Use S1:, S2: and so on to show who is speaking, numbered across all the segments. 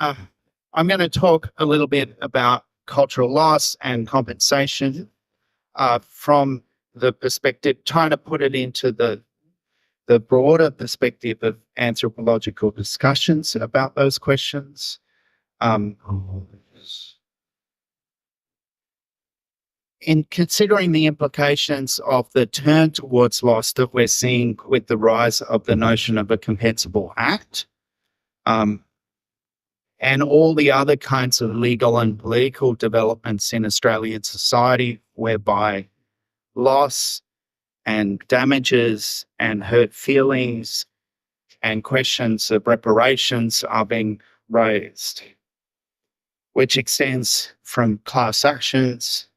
S1: Uh, I'm going to talk a little bit about cultural loss and compensation from the perspective, trying to put it into the broader perspective of anthropological discussions about those questions. Um, in considering the implications of the turn towards loss that we're seeing with the rise of the notion of a compensable act, and all the other kinds of legal and political developments in Australian society, whereby loss and damages and hurt feelings and questions of reparations are being raised, which extends from class actions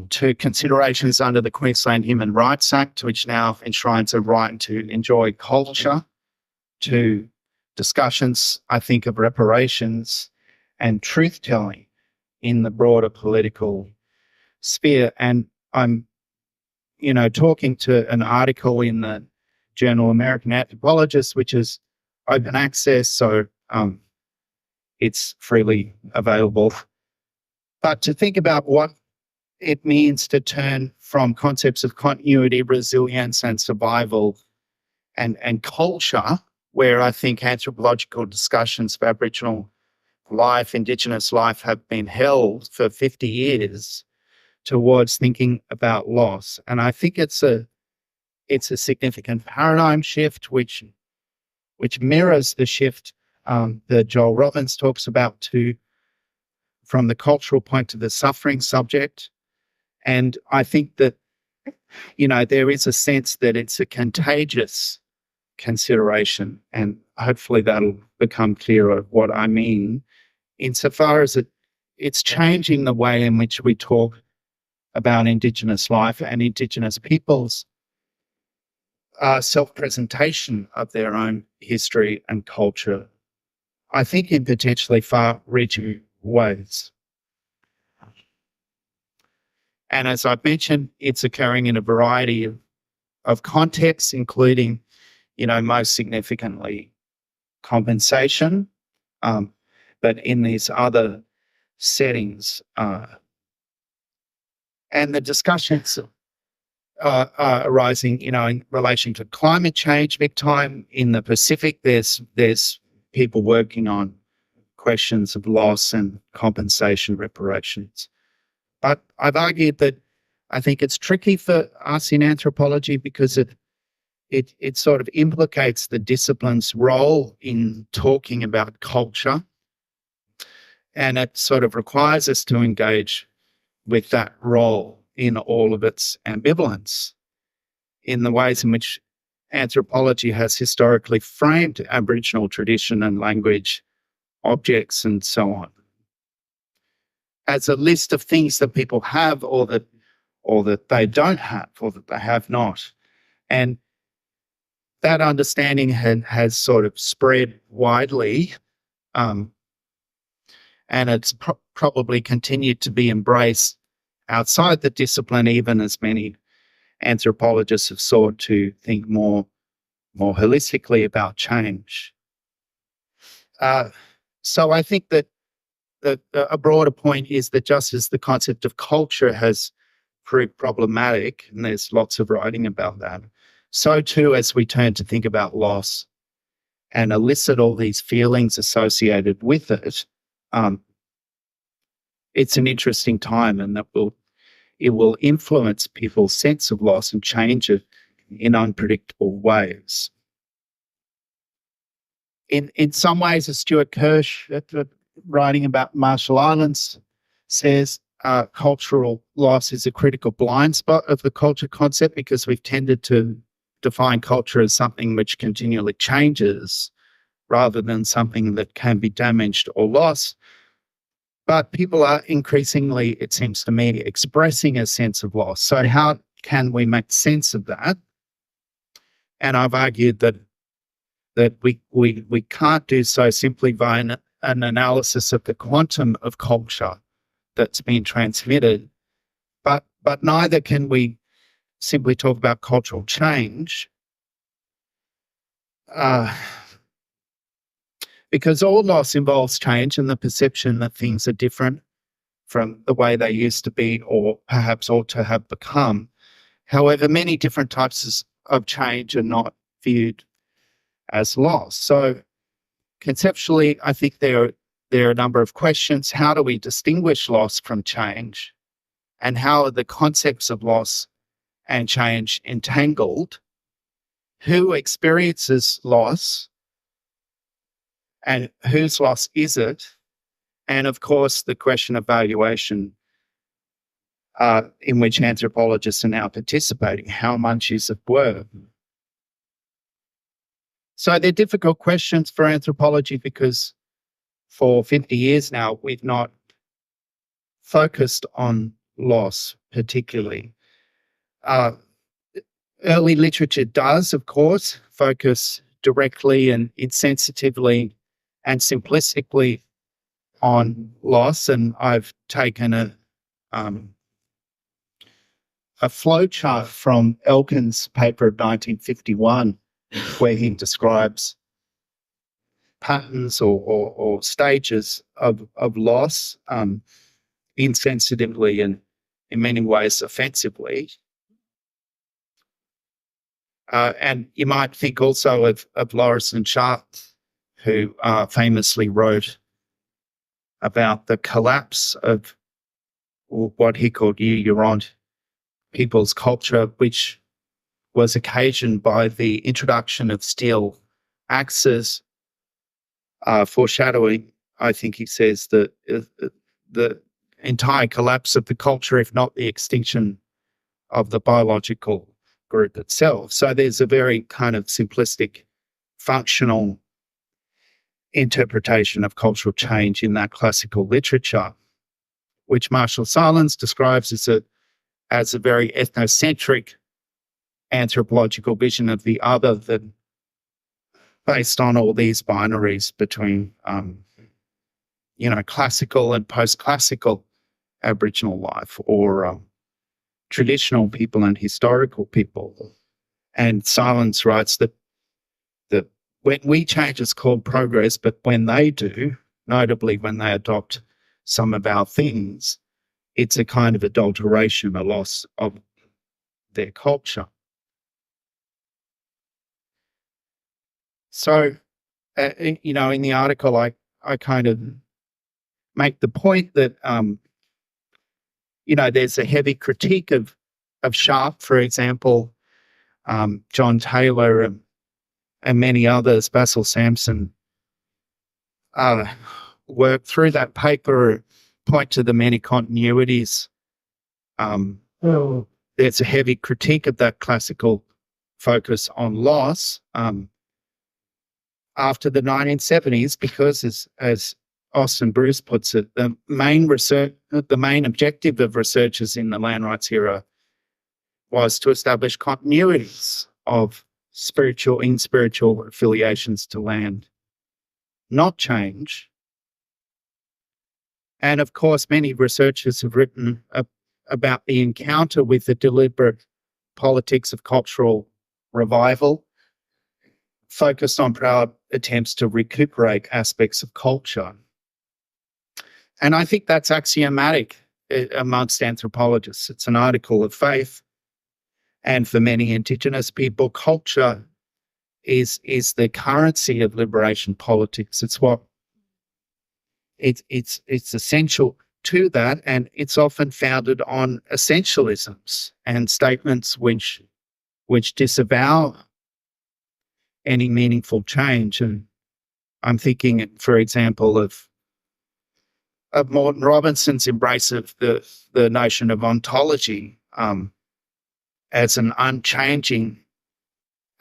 S1: to considerations under the Queensland Human Rights Act, which now enshrines a right to enjoy culture, to discussions, I think, of reparations and truth-telling in the broader political sphere. And I'm, talking to an article in the journal American Anthropologist, which is open access, so it's freely available. But to think about what it means to turn from concepts of continuity, resilience, and survival and culture, where I think anthropological discussions of Aboriginal life, Indigenous life have been held for 50 years, towards thinking about loss. And I think it's a significant paradigm shift, which mirrors the shift that Joel Robbins talks about from the cultural point to the suffering subject. And I think that, there is a sense that it's a contagious consideration, and hopefully that'll become clearer what I mean, insofar as it's changing the way in which we talk about Indigenous life and Indigenous peoples' self-presentation of their own history and culture, I think in potentially far-reaching ways. And as I've mentioned, it's occurring in a variety of contexts, including, most significantly compensation, but in these other settings. And the discussions arising, in relation to climate change big time. In the Pacific, there's people working on questions of loss and compensation reparations. But I've argued that I think it's tricky for us in anthropology because it sort of implicates the discipline's role in talking about culture. And it sort of requires us to engage with that role in all of its ambivalence, in the ways in which anthropology has historically framed Aboriginal tradition and language, objects, and so on, as a list of things that people have or that they don't have or that they have not. And that understanding has sort of spread widely, and it's probably continued to be embraced outside the discipline, even as many anthropologists have sought to think more holistically about change. So I think that a broader point is that just as the concept of culture has proved problematic, and there's lots of writing about that, so too as we turn to think about loss and elicit all these feelings associated with it, it's an interesting time, and it will influence people's sense of loss and change it in unpredictable ways. In some ways, as Stuart Kirsch, writing about Marshall Islands, says cultural loss is a critical blind spot of the culture concept, because we've tended to define culture as something which continually changes rather than something that can be damaged or lost. But people are increasingly, it seems to me, expressing a sense of loss. So how can we make sense of that? And I've argued that we can't do so simply by an analysis of the quantum of culture that's been transmitted, but neither can we simply talk about cultural change because all loss involves change and the perception that things are different from the way they used to be or perhaps ought to have become. However, many different types of change are not viewed as loss. So conceptually, I think there are a number of questions. How do we distinguish loss from change? And how are the concepts of loss and change entangled? Who experiences loss and whose loss is it? And of course, the question of valuation, in which anthropologists are now participating. How much is it worth? So they're difficult questions for anthropology because for 50 years now, we've not focused on loss particularly. Early literature does, of course, focus directly and insensitively and simplistically on loss, and I've taken a flowchart from Elkin's paper of 1951, where he describes patterns or stages of loss, insensitively and in many ways offensively. And you might think also of Lawrence Sharp, who famously wrote about the collapse of what he called Yuront people's culture, which was occasioned by the introduction of steel axes, foreshadowing, I think he says, the entire collapse of the culture, if not the extinction of the biological group itself. So there's a very kind of simplistic, functional interpretation of cultural change in that classical literature, which Marshall Sahlins describes as a very ethnocentric anthropological vision of the other that based on all these binaries between classical and post-classical Aboriginal life, or traditional people and historical people. And Silence writes that when we change, it's called progress, but when they do, notably when they adopt some of our things, it's a kind of adulteration, a loss of their culture. So, in the article, I kind of make the point that, there's a heavy critique of Sharp, for example, John Taylor and many others, Basil Sampson, work through that paper, point to the many continuities. There's a heavy critique of that classical focus on loss after the 1970s, because as Austin Bruce puts it, the main objective of researchers in the land rights era was to establish continuities of spiritual affiliations to land, not change. And of course, many researchers have written about the encounter with the deliberate politics of cultural revival, focused on proud attempts to recuperate aspects of culture. And I think that's axiomatic amongst anthropologists. It's an article of faith. And for many Indigenous people, culture is the currency of liberation politics. It's essential to that, and it's often founded on essentialisms and statements which disavow any meaningful change. And I'm thinking, for example, of Morton Robinson's embrace of the notion of ontology as an unchanging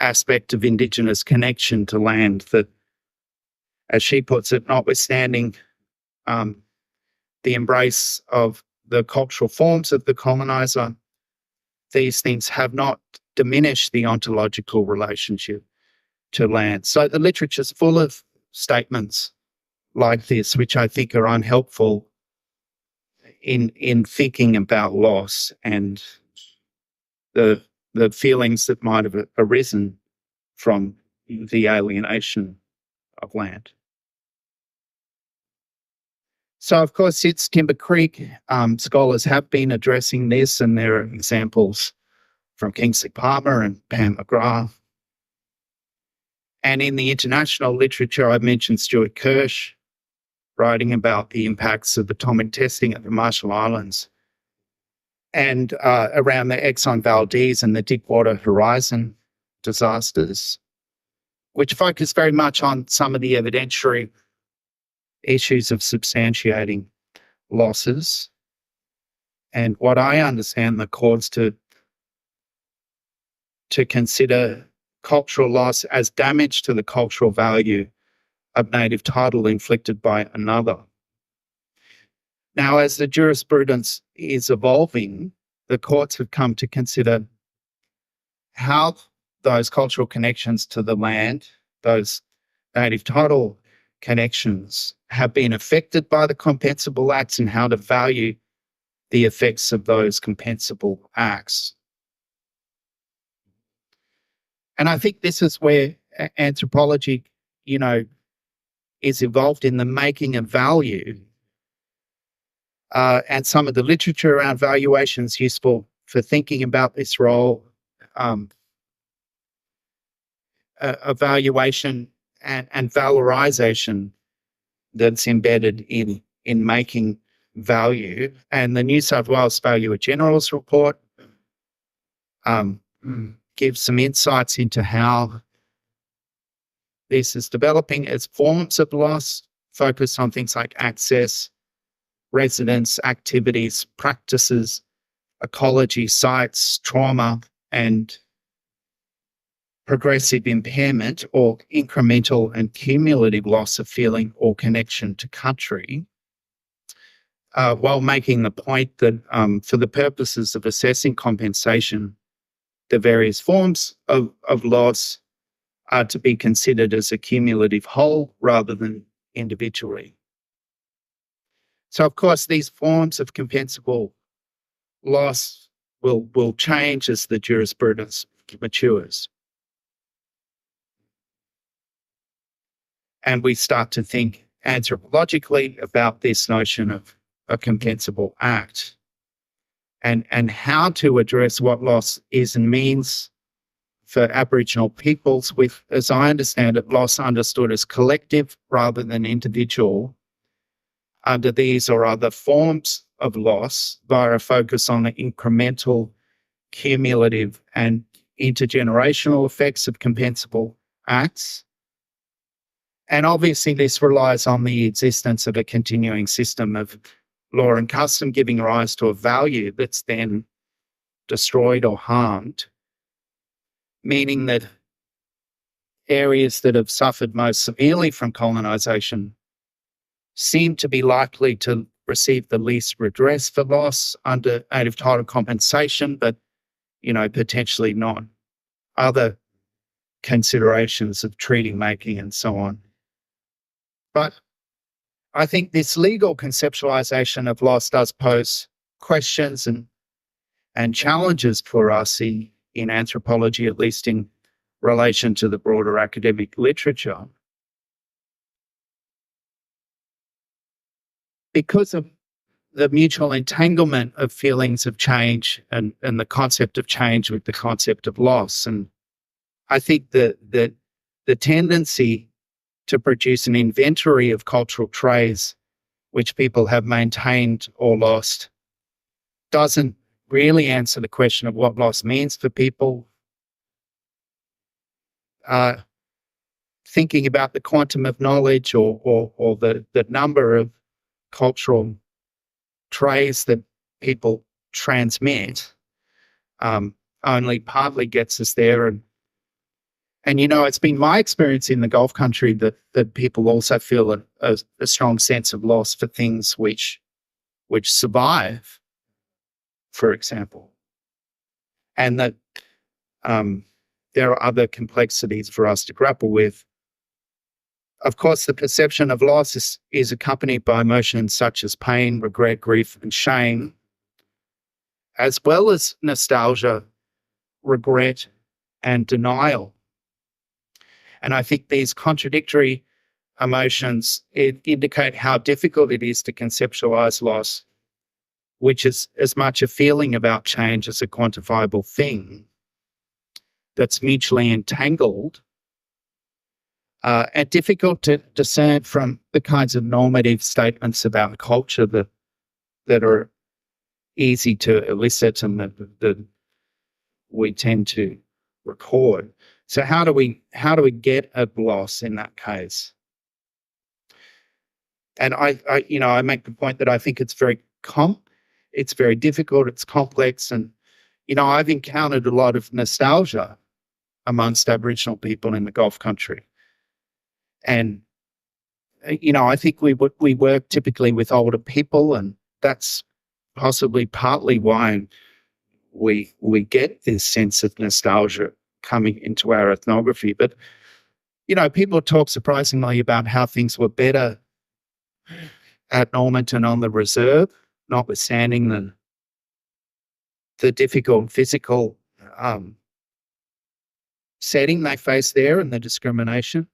S1: aspect of Indigenous connection to land that, as she puts it, notwithstanding the embrace of the cultural forms of the colonizer, these things have not diminished the ontological relationship to land. So the literature's full of statements like this, which I think are unhelpful in thinking about loss and the feelings that might have arisen from the alienation of land. So, of course, it's Timber Creek. Scholars have been addressing this, and there are examples from Kingsley Palmer and Pam McGrath. And in the international literature, I mentioned Stuart Kirsch writing about the impacts of atomic testing at the Marshall Islands and around the Exxon Valdez and the Deepwater Horizon disasters, which focus very much on some of the evidentiary issues of substantiating losses. And what I understand the courts to consider cultural loss as damage to the cultural value of native title inflicted by another. Now, as the jurisprudence is evolving, the courts have come to consider how those cultural connections to the land, those native title connections, have been affected by the compensable acts and how to value the effects of those compensable acts. And I think this is where anthropology, is involved in the making of value. And some of the literature around valuation is useful for thinking about this role. Evaluation and valorization that's embedded in making value. And the New South Wales Valuer General's report gives some insights into how this is developing as forms of loss, focus on things like access, residence, activities, practices, ecology, sites, trauma, and progressive impairment or incremental and cumulative loss of feeling or connection to country, while making the point that for the purposes of assessing compensation, the various forms of loss are to be considered as a cumulative whole rather than individually. So, of course, these forms of compensable loss will change as the jurisprudence matures. And we start to think anthropologically about this notion of a compensable act and how to address what loss is and means for Aboriginal peoples with, as I understand it, loss understood as collective rather than individual under these or other forms of loss via a focus on the incremental, cumulative and intergenerational effects of compensable acts. And obviously this relies on the existence of a continuing system of law and custom giving rise to a value that's then destroyed or harmed, meaning that areas that have suffered most severely from colonisation seem to be likely to receive the least redress for loss under native title compensation, but, potentially not other considerations of treaty making and so on. But I think this legal conceptualization of loss does pose questions and challenges for us in anthropology, at least in relation to the broader academic literature. Because of the mutual entanglement of feelings of change and the concept of change with the concept of loss. And I think that the tendency to produce an inventory of cultural traits which people have maintained or lost doesn't really answer the question of what loss means for people. Thinking about the quantum of knowledge or the number of cultural traits that people transmit only partly gets us there. And it's been my experience in the Gulf country that people also feel a strong sense of loss for things which survive, for example, and that there are other complexities for us to grapple with. Of course, the perception of loss is accompanied by emotions such as pain, regret, grief, and shame, as well as nostalgia, regret, and denial. And I think these contradictory emotions indicate how difficult it is to conceptualize loss, which is as much a feeling about change as a quantifiable thing that's mutually entangled, and difficult to discern from the kinds of normative statements about culture that are easy to elicit and that we tend to record. So how do we get at loss in that case? And I make the point that I think it's very difficult, it's complex, and I've encountered a lot of nostalgia amongst Aboriginal people in the Gulf country. And I think we work typically with older people, and that's possibly partly why we get this sense of nostalgia coming into our ethnography. But people talk surprisingly about how things were better at Normanton on the reserve, notwithstanding the difficult physical setting they face there and the discrimination.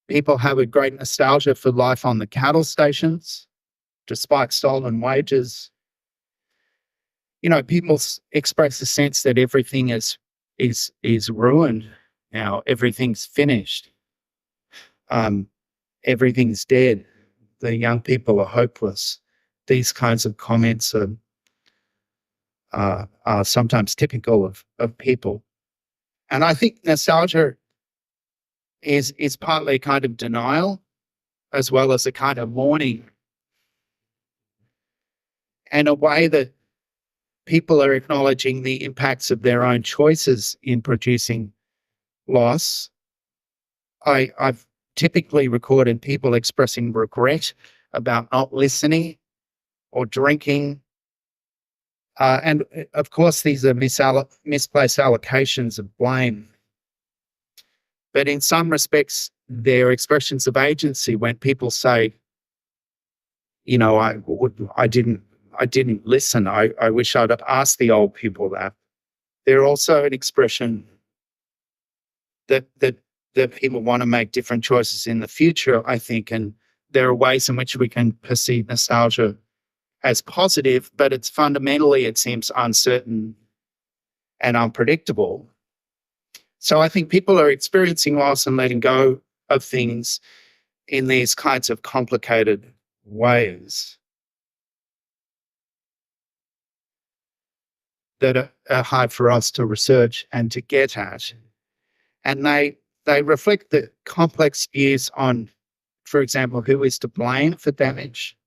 S1: People have a great nostalgia for life on the cattle stations, despite stolen wages. People express a sense that everything is ruined now. Everything's finished. Everything's dead. The young people are hopeless. These kinds of comments are sometimes typical of people. And I think nostalgia is partly a kind of denial as well as a kind of mourning, and a way that people are acknowledging the impacts of their own choices in producing loss. I've typically recorded people expressing regret about not listening or drinking. And of course, these are misplaced allocations of blame. But in some respects, they're expressions of agency when people say, I didn't listen. I wish I'd have asked the old people that. They're also an expression that people want to make different choices in the future, I think, and there are ways in which we can perceive nostalgia as positive, but it's fundamentally, it seems, uncertain and unpredictable. So I think people are experiencing loss and letting go of things in these kinds of complicated ways that are hard for us to research and to get at. And they reflect the complex views on, for example, who is to blame for damage,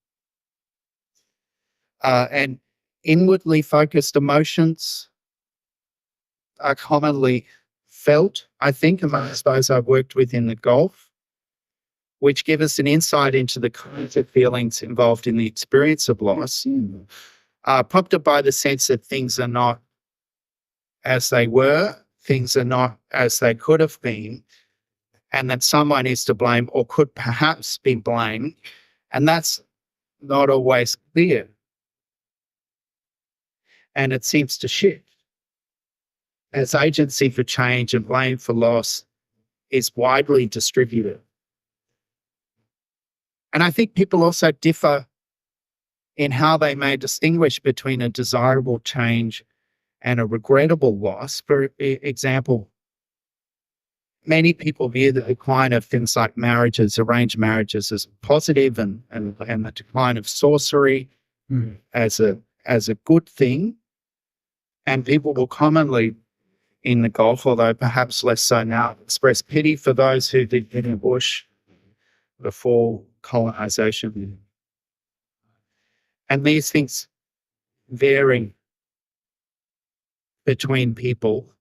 S1: and inwardly focused emotions are commonly felt, I think, amongst those I've worked with in the Gulf, which give us an insight into the kinds of feelings involved in the experience of loss, prompted by the sense that things are not as they were, things are not as they could have been, and that someone is to blame or could perhaps be blamed, and that's not always clear. And it seems to shift as agency for change and blame for loss is widely distributed. And I think people also differ in how they may distinguish between a desirable change and a regrettable loss. For example, many people view the decline of things like marriages, arranged marriages, as positive, and the decline of sorcery as a good thing. And people will commonly in the Gulf, although perhaps less so now, express pity for those who lived in the bush before colonisation. And these things vary between people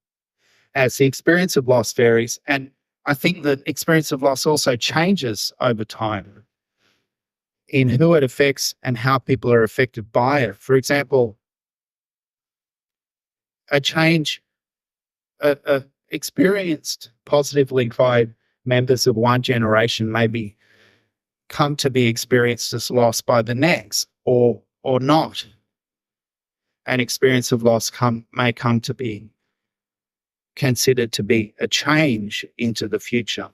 S1: as the experience of loss varies. And I think the experience of loss also changes over time in who it affects and how people are affected by it. For example, a change experienced positively by members of one generation may come to be experienced as loss by the next, or not. An experience of loss may come to be considered to be a change into the future.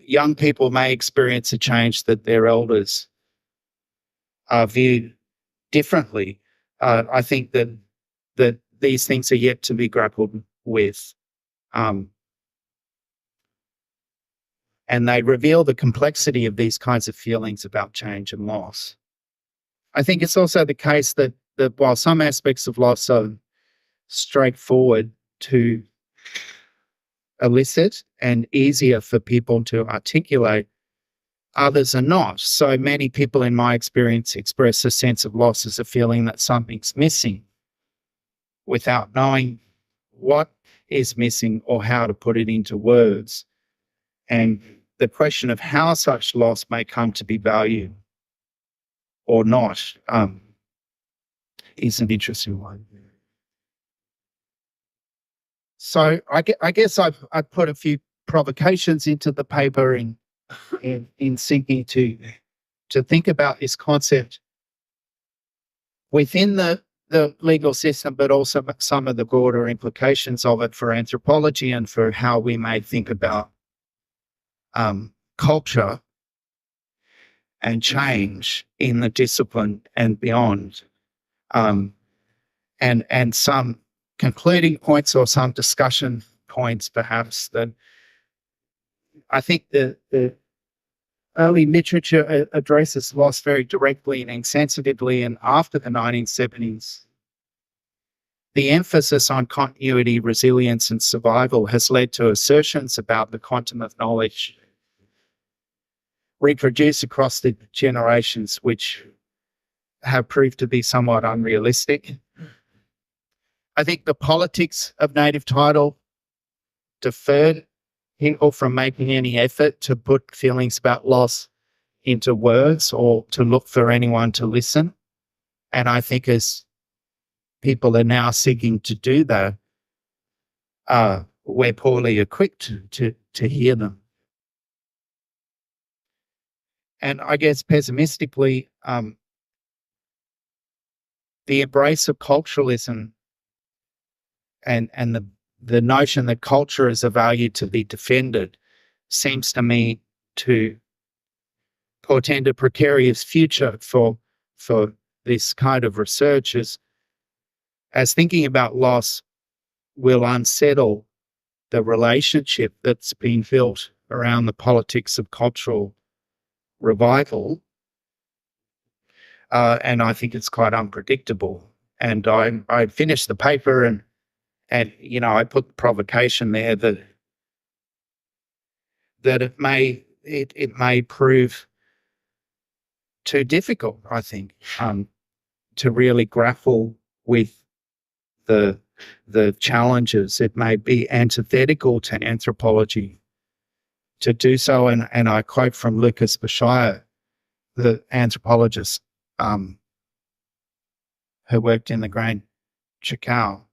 S1: young people may experience a change that their elders view differently. I think that these things are yet to be grappled with. And they reveal the complexity of these kinds of feelings about change and loss. I think it's also the case that while some aspects of loss are straightforward to elicit and easier for people to articulate, others are not. So many people, in my experience, express a sense of loss as a feeling that something's missing without knowing what is missing or how to put it into words. And the question of how such loss may come to be valued or not is an interesting one. So I guess I've put a few provocations into the paper in seeking to think about this concept within the legal system, but also some of the broader implications of it for anthropology and for how we may think about culture and change in the discipline and beyond. And some concluding points or some discussion points, perhaps, that I think the early literature addresses loss very directly and insensitively, and after the 1970s, the emphasis on continuity, resilience, and survival has led to assertions about the quantum of knowledge reproduced across the generations, which have proved to be somewhat unrealistic. I think the politics of native title deferred people from making any effort to put feelings about loss into words or to look for anyone to listen. And I think as people are now seeking to do that, we're poorly equipped to hear them. And I guess pessimistically, the embrace of culturalism and the notion that culture is a value to be defended seems to me to portend a precarious future for this kind of research, as thinking about loss will unsettle the relationship that's been built around the politics of cultural revival. And I think it's quite unpredictable. And I finished the paper and I put the provocation there that it may prove too difficult, I think, to really grapple with the challenges. It may be antithetical to anthropology to do so. And I quote from Lucas Bashire, the anthropologist who worked in the Grand Chakao,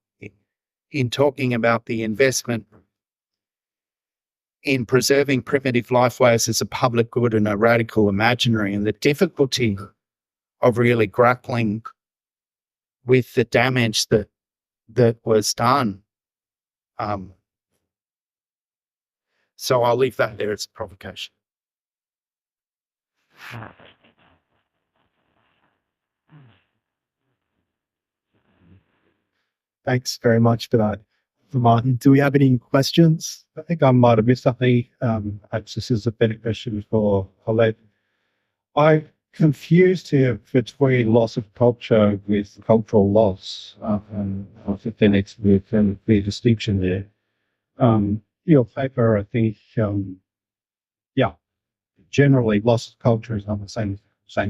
S1: in talking about the investment in preserving primitive lifeways as a public good and a radical imaginary, and the difficulty of really grappling with the damage that was done. So I'll leave that there as a provocation.
S2: Thanks very much for that, Martin. Do we have any questions? I think I might have missed something. Perhaps this is a better question for Colette. I'm confused here between loss of culture with cultural loss, and I think there needs to be a fairly clear distinction there. Your paper, I think, generally loss of culture is not the same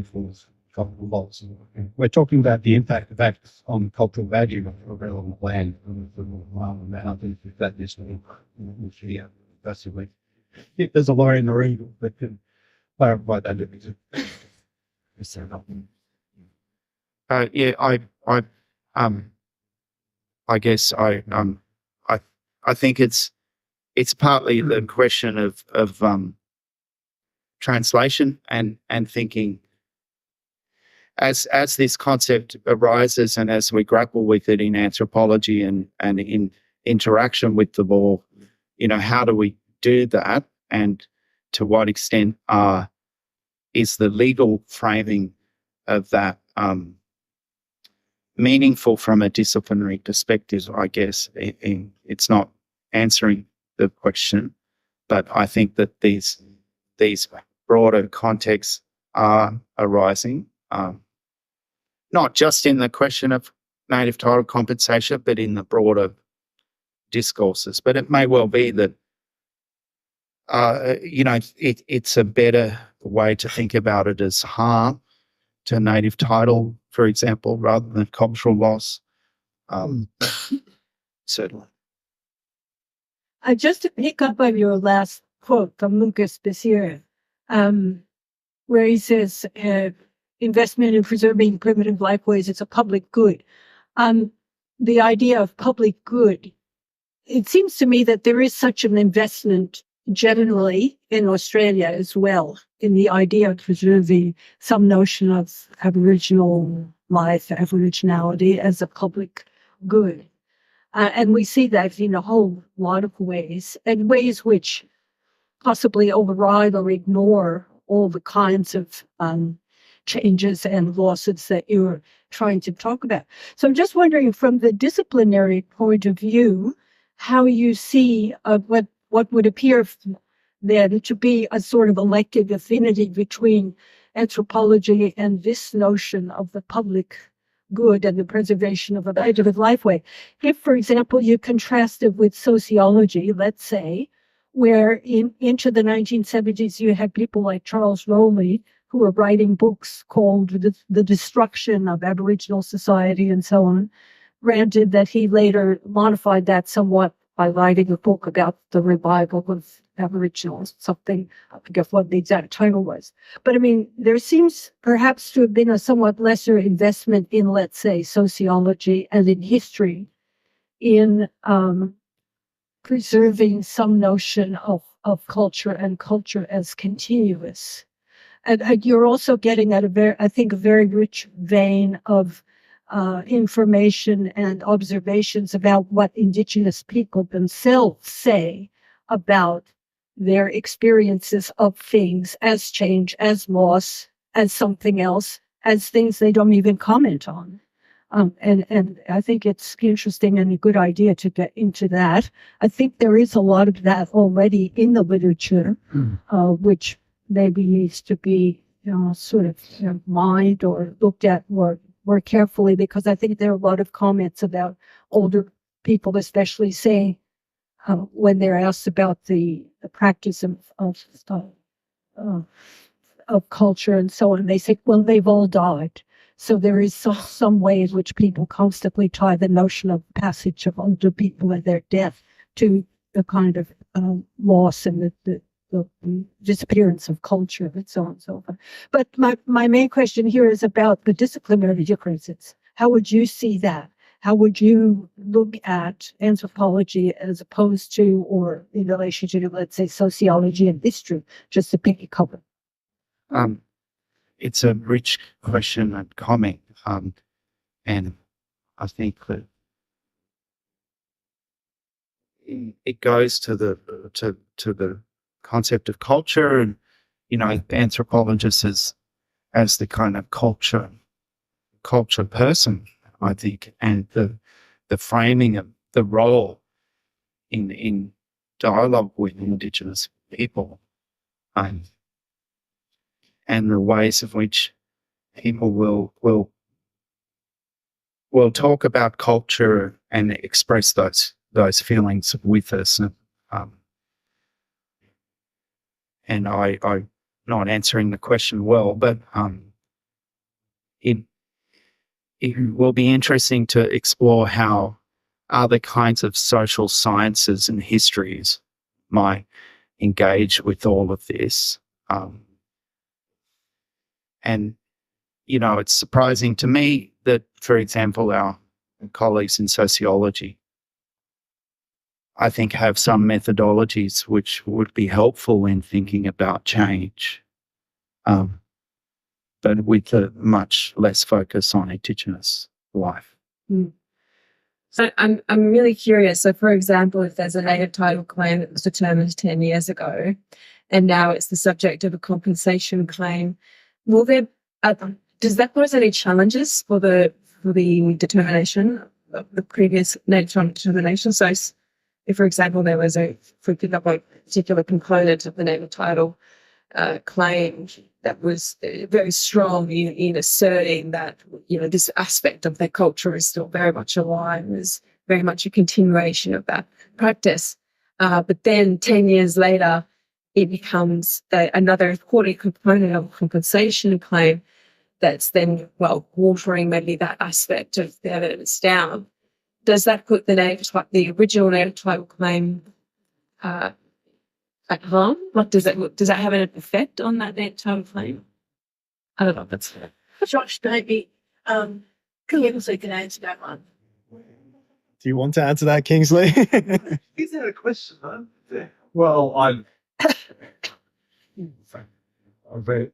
S2: thing as cultural loss. We're talking about the impact of acts on cultural value of a relevant land. I think that is passively. If there's a lawyer in the room that can clarify that.
S1: I guess I think it's partly the question of translation and thinking as this concept arises and as we grapple with it in anthropology and in interaction with the law, how do we do that? And to what extent is the legal framing of that meaningful from a disciplinary perspective, I guess. It's not answering the question, but I think that these broader contexts are arising, not just in the question of native title compensation, but in the broader discourses. But it may well be that, it's a better way to think about it as harm to native title, for example, rather than cultural loss. Certainly.
S3: Just to pick up on your last quote from Lucas Bessier, where he says, investment in preserving primitive lifeways is a public good. The idea of public good, it seems to me that there is such an investment generally in Australia as well, in the idea of preserving some notion of Aboriginal life, Aboriginality as a public good. And we see that in a whole lot of ways, and ways which possibly override or ignore all the kinds of changes and losses that you're trying to talk about. So I'm just wondering, from the disciplinary point of view, how you see what would appear then to be a sort of elective affinity between anthropology and this notion of the public good and the preservation of a native lifeway. If, for example, you contrast it with sociology, let's say, where into the 1970s you had people like Charles Rowley who were writing books called The Destruction of Aboriginal Society and so on. Granted that he later modified that somewhat by writing a book about the revival of Aboriginals, something, I forget what the exact title was. But I mean, there seems perhaps to have been a somewhat lesser investment in, let's say, sociology and in history in preserving some notion of culture and culture as continuous. And you're also getting at a very rich vein of information and observations about what Indigenous people themselves say about their experiences of things as change, as loss, as something else, as things they don't even comment on. And I think it's interesting and a good idea to get into that. I think there is a lot of that already in the literature, which maybe needs to be sort of mined or looked at more carefully, because I think there are a lot of comments about older people, especially saying when they're asked about the practice of culture and so on, they say, well, they've all died. So there is some way in which people constantly tie the notion of passage of older people and their death to the kind of loss and the disappearance of culture and so on and so forth. But my main question here is about the disciplinary differences. How would you see that? How would you look at anthropology as opposed to, or in relation to, let's say, sociology and history, just to pick a couple?
S1: It's a rich question and comment, and I think that it goes to the concept of culture, and anthropologists as the kind of culture person, I think, and the framing of the role in dialogue with Indigenous people, and the ways in which people will talk about culture and express those feelings with us. And I'm not answering the question well, but it will be interesting to explore how other kinds of social sciences and histories might engage with all of this. And, it's surprising to me that, for example, our colleagues in sociology, I think, have some methodologies which would be helpful in thinking about change, but with a much less focus on Indigenous life.
S4: So I'm really curious. So, for example, if there's a native title claim that was determined 10 years ago, and now it's the subject of a compensation claim. Will there, does that pose any challenges for the determination of the previous nature on determination? So if, for example, there was if we pick up a particular component of the name and title claim that was very strong in asserting that, this aspect of their culture is still very much alive, is very much a continuation of that practice. But then 10 years later, it becomes another important component of a compensation claim that's then, watering maybe that aspect of the evidence down. Does that put the original native title claim at harm? Like, does that have an effect on that native title claim? I don't know. That's
S3: Josh, maybe Kingsley can answer that one.
S2: Do you want to answer that, Kingsley?
S5: Is that a question, huh?
S2: Well,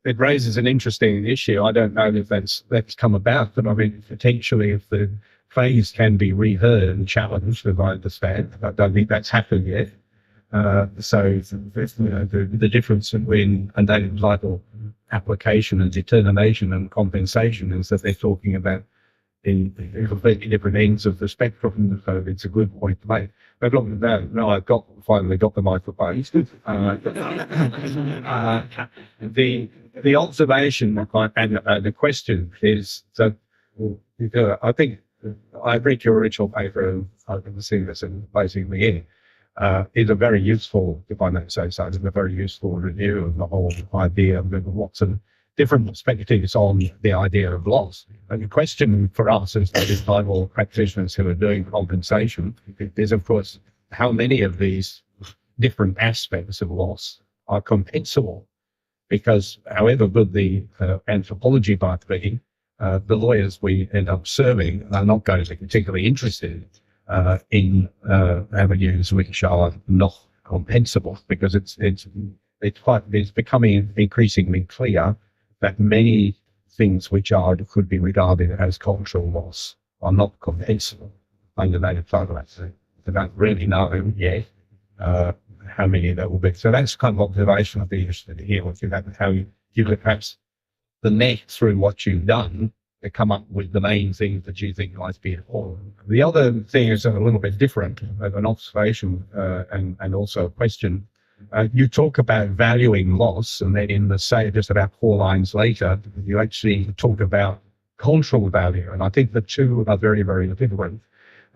S5: It raises an interesting issue. I don't know if that's come about, but I mean, potentially if the claims can be reheard and challenged, as I understand, I don't think that's happened yet. So, the difference between a native title application and determination and compensation is that they're talking about in completely different ends of the spectrum. So it's a good point to make. But look, no, I've finally got the microphone. The observation and the question is that I think I read your original paper and I've been seeing this and basically in. Is a very useful, if I may say so, it's a very useful review of the whole idea of lots of different perspectives on the idea of loss. And the question for us as native title practitioners who are doing compensation is, of course, how many of these different aspects of loss are compensable? Because however good the anthropology might be, the lawyers we end up serving are not going to be particularly interested in avenues which are not compensable, because it's becoming increasingly clear that many things which could be regarded as cultural loss are not compensable under native title act. They don't really know yet how many there will be. So that's kind of observation I'd be interested to hear what you have, how you look perhaps the net through what you've done to come up with the main things that you think might be important. The other thing is a little bit different, an observation and also a question. You talk about valuing loss, and then in the say just about 4 lines later, you actually talk about cultural value. And I think the two are very, very different.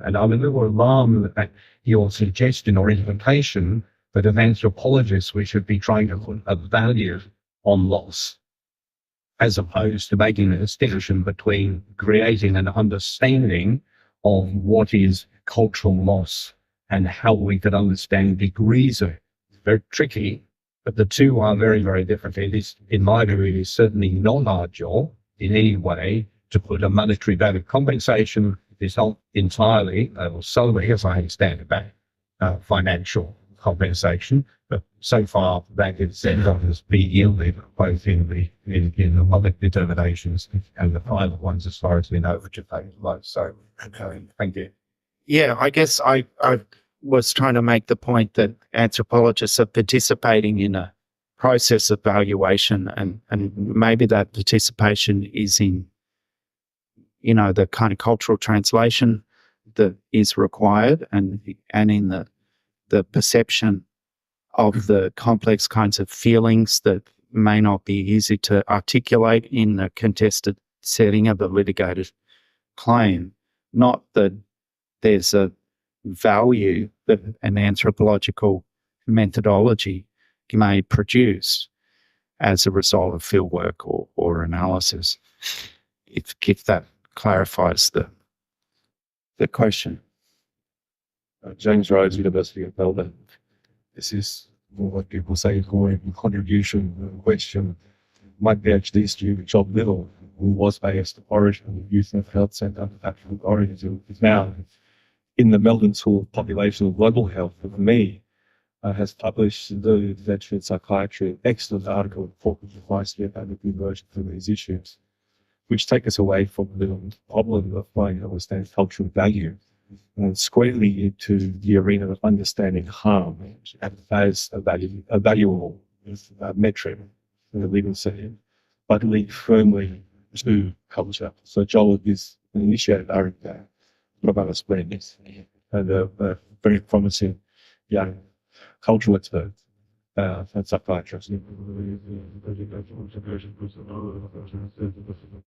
S5: And I'm a little alarmed at your suggestion or implication that as anthropologists, we should be trying to put a value on loss, as opposed to making a distinction between creating an understanding of what is cultural loss and how we can understand degrees of it. It's very tricky, but the two are very, very different. It is, in my view, it is certainly not our job in any way to put a monetary value. Compensation is not entirely or solely, as I understand about financial compensation, but so far that is has been yielded both in the public determinations and the private ones, as far as we know, which are paid low. So, thank you.
S1: Yeah, I guess I was trying to make the point that anthropologists are participating in a process of valuation, and maybe that participation is in, the kind of cultural translation that is required, and in the perception of the complex kinds of feelings that may not be easy to articulate in a contested setting of a litigated claim. Not that there's a value that an anthropological methodology may produce as a result of fieldwork or analysis, if that clarifies the question.
S6: James Rhodes, University of Melbourne. This is what people say for a contribution question. My PhD student, John Little, who was based Origin Youth and Health Centre at Origin, is now in the Melbourne School of Population and Global Health with me, has published the Veteran Psychiatry, excellent article, important advice here about the convergence of these issues, which take us away from the problem of trying to understand cultural value and squarely into the arena of understanding harm as a valuable as a metric in the legal setting, but linked firmly to culture. So Joel is an initiated RFA from other springs and a very promising young cultural expert and psychiatrist.